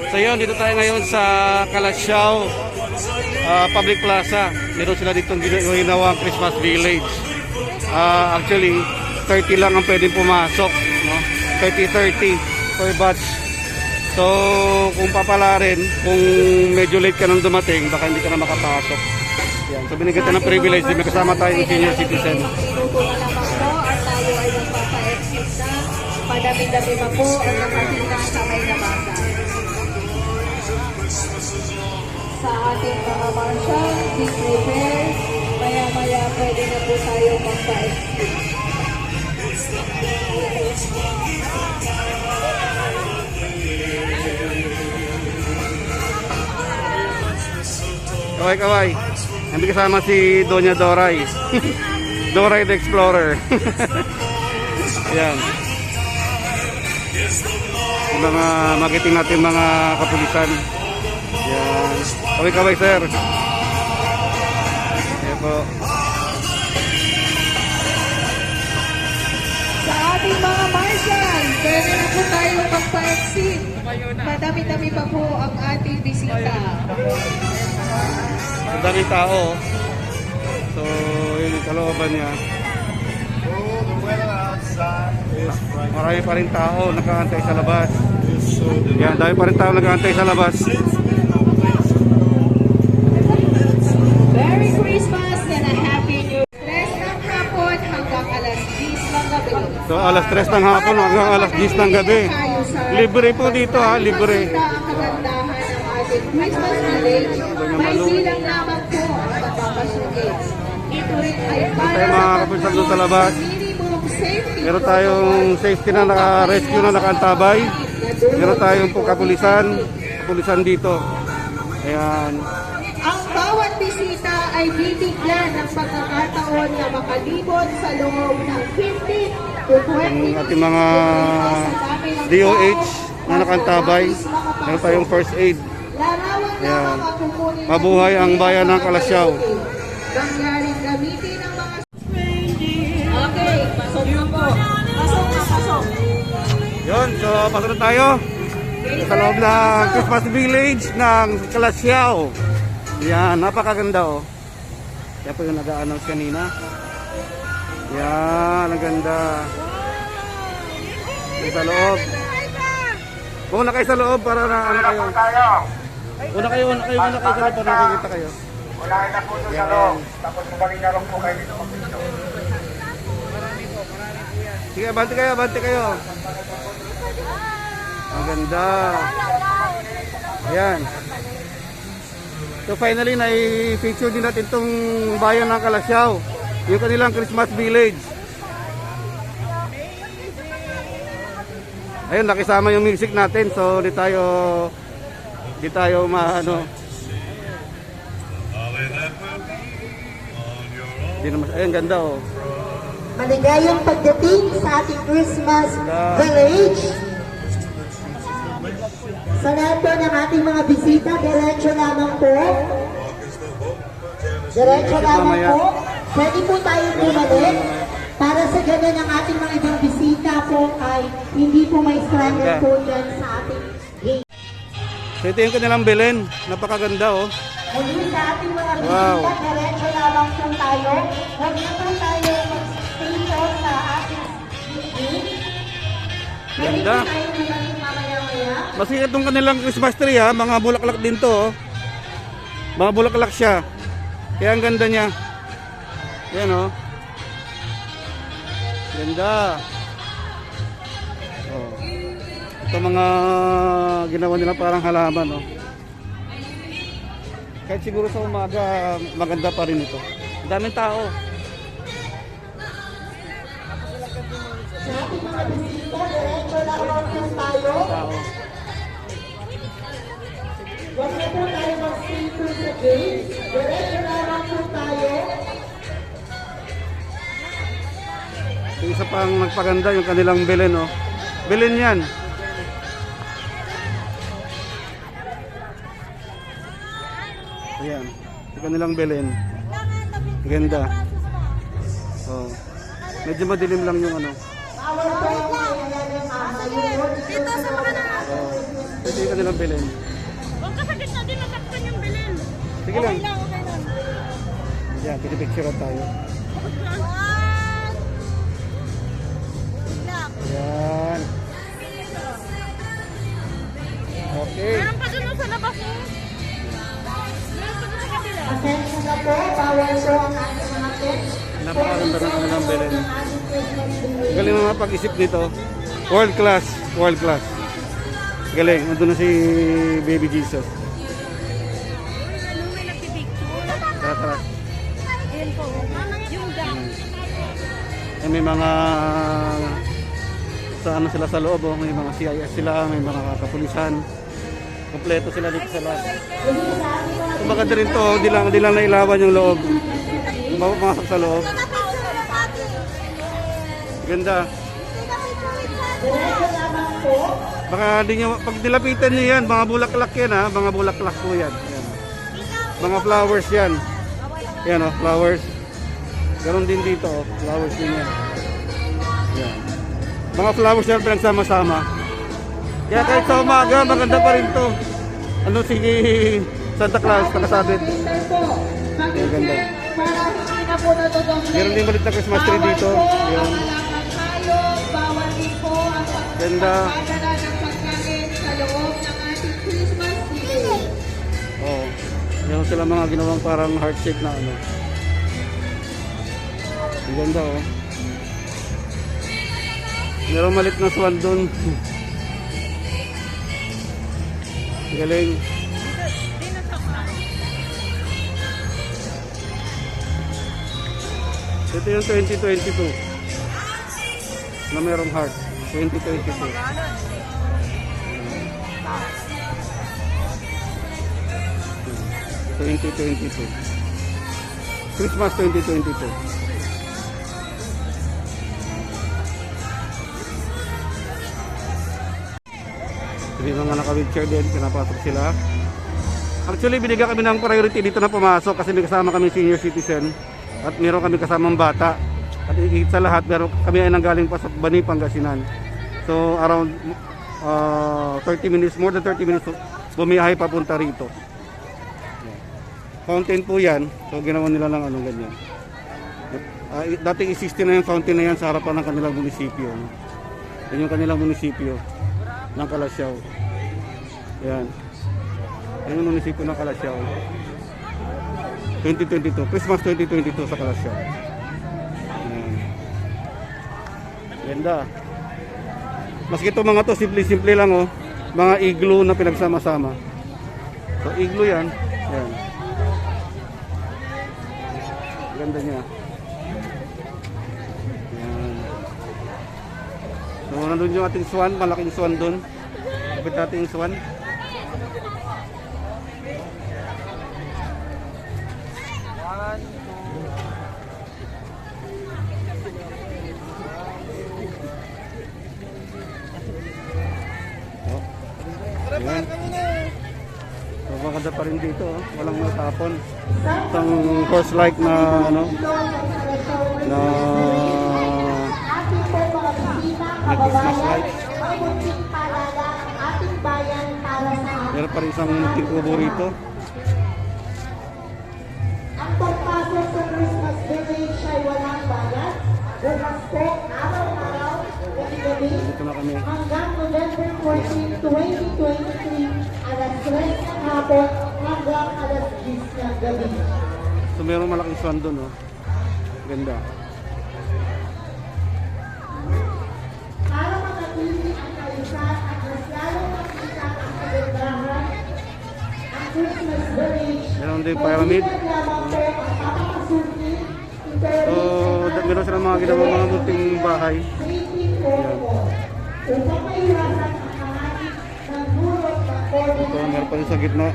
So yun, dito tayo ngayon sa Calasiao Public Plaza. Meron sila dito ginawang Christmas Village. Actually, 30 lang ang pwedeng pumasok, no? 30 per batch. So, kung papalarin, kung medyo late ka nang dumating, baka hindi ka na makapasok. Yan. So, binigyan tayo ng privilege. May kasama tayong senior citizen. Tutunan naman po at tayo ay magpapa-exit na. Padami-dami pa po ang nakatina sa may nabasa. Sa ating mga marshal, be prepared. Maya-maya pwede na po tayo magpa-exit. Kaway. Hindi kasama si Doña Doray. Doray the Explorer. Ayan. Yung mga magiting natin mga kapulisan. Ayan. Kaway sir. Ayan po. Sa ating mga marshal, pwede na po tayo magpa-exit. Madami-dami pa po ang ating bisita. Ang daming tao. So, yun yung kalooban niya. Marami pa rin tao nakaantay sa labas. Yan, dami pa rin tao nakaantay sa labas. Merry Christmas and a Happy New Year. 3 ng hapon hanggang alas 10 ng gabi. So, alas 3 ng hapon hanggang alas 10 ng gabi. Libre po dito ha, libre. Ang kagandahan ng ating Christmas village, may silang lamang po ang magpapasukin. Ito rin ay para Tayo mga kapulisan doon sa labas. minimum safety. Meron tayong safety na naka-rescue na nakaantabay. Meron tayong po kapulisan dito. Ayan. Ang bawat bisita ay bibigyan ng pagkakataon na makalibot sa loob ng 15 to 20 Ang ating mga DOH na nakaantabay. Meron tayong first aid. Larawan Ayan. na makukunin Mabuhay ang bayan ng Calasiao. Mangyaring gamitin ang mga... Okay, pasok na po. Pasok. Yun, so pasok na tayo sa loob ng Christmas Village ng Calasiao. Yan, napakaganda oh. Yan po yung nag-a-announce kanina. Yan, ang ganda. Yung sa loob. Una kayo sa loob para na ano kayo. Una kayo sa loob para nakikita kayo. Unahin na po doon sa loob. Tapos magaling na lang po kayo dito mag-video. Sige, abante kayo. Ang ganda. Ayan. So finally, na-feature din natin itong bayan ng Calasiao. Yung kanilang Christmas Village. Ayun, nakisama yung music natin. So, di tayo ayun, ganda oh. Maligayang pagdating sa ating Christmas Village. Sa lahat po ng ating mga bisita, diretso lamang po. Pwede po tayo bumalik para sa ganun ang ating mga ibang bisita po ay hindi po may stranded po dyan sa ating gate. So, ito yung kanilang Belen. Napakaganda oh. Muli sa ating mga bisita, Wow. diretso lamang po tayo. Huwag na po tayo mag-stay po sa ating gate. Pwede po Ganda. tayo bumalik mamaya-maya. Masikat itong kanilang Christmas tree ha. Mga bulaklak din to oh. Mga bulaklak siya. Kaya ang ganda niya. Yan oh. Ganda. Oh. Ito mga ginawa nila parang halaman oh. Kahit siguro sa umaga maganda pa rin ito. Daming tao. Sa ating mga bisita, diretso lamang po tayo. Tao. Huwag na po tayo mag-stay po sa gate. isa pang nagpaganda yung kanilang Belen, oh. Belen yan. Ayan, yung kanilang Belen. Ganda. Oh. Medyo madilim lang yung ano. Dito sa mga na. Oh. Ito yung kanilang Belen. Huwag ka sa gitna din nasaktan yung bilin. Sige lang. Okay lang, okay lang. Yan, pinipicture tayo. Yan. Okay. Meron pa dun sa labas eh. Meron pa dun sa kabila. Pasensya na po, bawal po ang ating mga pets. Napakaganda ng kanilang Belen. Galing mga pag-isip dito. World class. World class. Galing. Nandun na si Baby Jesus. Ano may nagpipicture? Tara, tara. Ayan po. Yung dam. Eh, may mga sa ano sila sa loob, oh. May mga CIS sila, may mga kapulisan. Kompleto sila dito sa loob. So, maganda rin to, di lang nailawan yung loob. Pumasok sa loob. Ganda. Diretso lamang po. Baka di nyo, pag nilapitan nyo yan, mga bulaklak yan ha, mga bulaklak po yan. Yan. Mga flowers yan. Yan oh, flowers. Ganon din dito oh, flowers din yan. Yan. Mga flowers yan pinagsama-sama. Kaya kahit sa umaga, maganda pa rin to. Ano si Santa Claus, nakasabit. Peter po, Yan, ganda. para hindi na po natutong Meron din malit na Christmas tree dito. Yan. tayo, bawal din po ang Ganda. pagdadala ng pagkain sa loob ng ating Christmas tree. Oo. Meron sila mga ginawang parang heart shape na ano. Ang ganda oh. Meron malit na swan doon. Galing. Ito yung 2022 na merong heart. 2022. 2022. Christmas 2022. May mga naka-wheelchair din, pinapasok sila. Actually, binigyan kami ng priority dito na pumasok kasi may kasama kami senior citizen at meron kami kasamang bata. At higit sa lahat, meron kami ay nanggaling pa sa Bani, Pangasinan. So, around 30 minutes, more than 30 minutes, bumiyahe papunta rito. Fountain po yan. So, ginawa nila lang anong ganyan. Dating existing na yung fountain na yan sa harapan ng kanilang munisipyo. Yan yung kanilang munisipyo ng Calasiao. Yan. Yan yung munisipyo ng Calasiao. 2022. Christmas 2022 sa Calasiao. Yan. Ganda. Maski ito mga to, simple-simple lang oh. Mga igloo na pinagsama-sama. So, igloo yan. Yan. Ganda niya. Yan. So, nandun yung ating swan, malaking swan dun. Kapit natin yung swan. Oh. Yan. So, maganda pa rin dito, oh. Walang matapon. Isang horse-like na ano, na Ating po mga bisita, Christmas kababayan, lights. ang munting paalala ng ating bayan para sa ating Meron pa rin isang munting kubo rito. Ang pagpasok sa Christmas Village ay walang bayad. Bukas po, araw-araw, gabi-gabi, Dito na kami. hanggang November 14, 2023, alas 3 ng hapon hanggang alas 10 ng gabi. So meron malaking swan doon, oh. Ganda. Para makatili ang kalusan at mas lalong makita ang kagandahan, ang Christmas Village Meron din pyramid. Kaibigan lamang po ang papapasukin, So, meron silang mga ginawang mga munting bahay. safety protocol upang maiwasan ang kahati ng dulot ng COVID-19. Ito, meron pa rin sa gitna.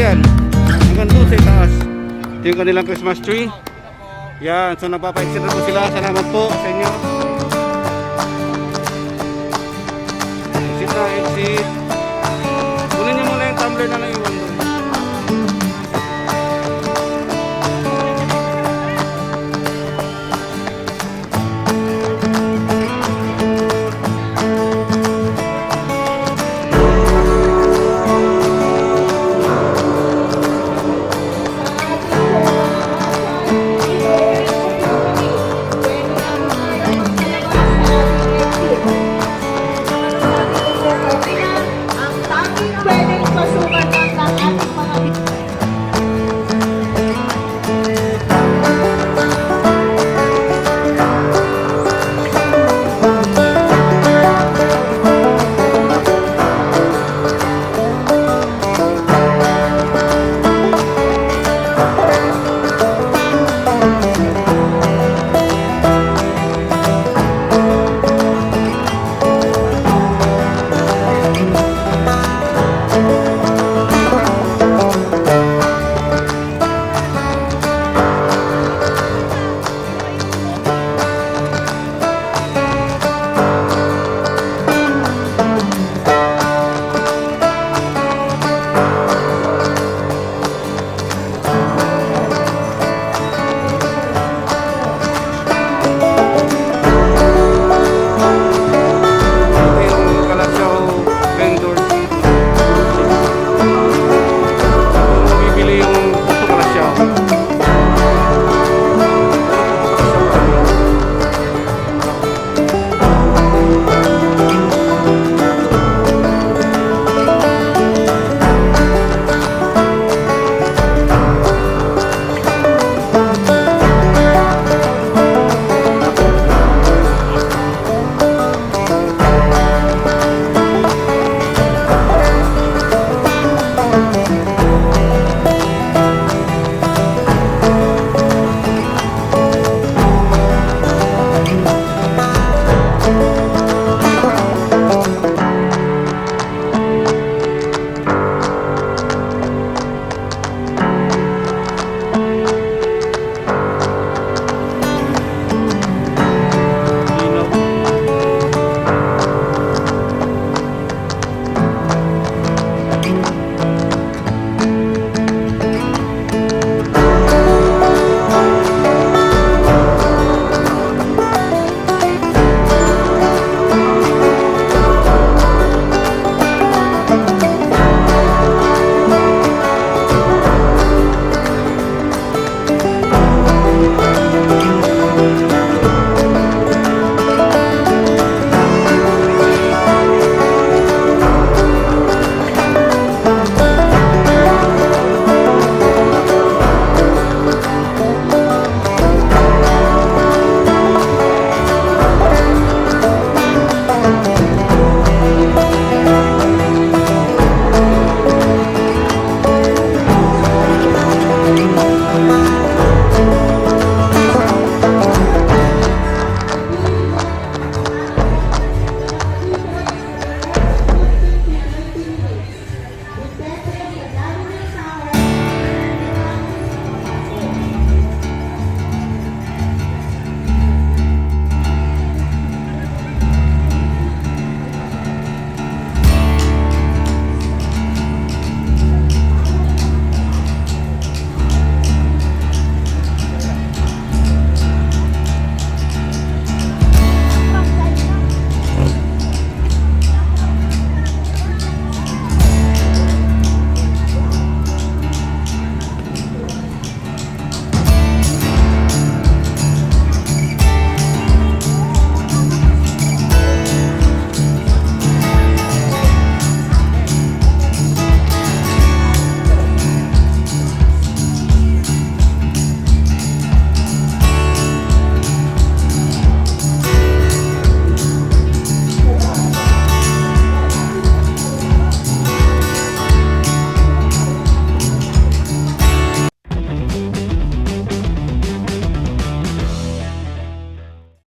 yan. Hanggang doon sa itaas. Ito yung kanilang Christmas tree. Yan, so nagpapaextend na po sila. Salamat po sa inyo.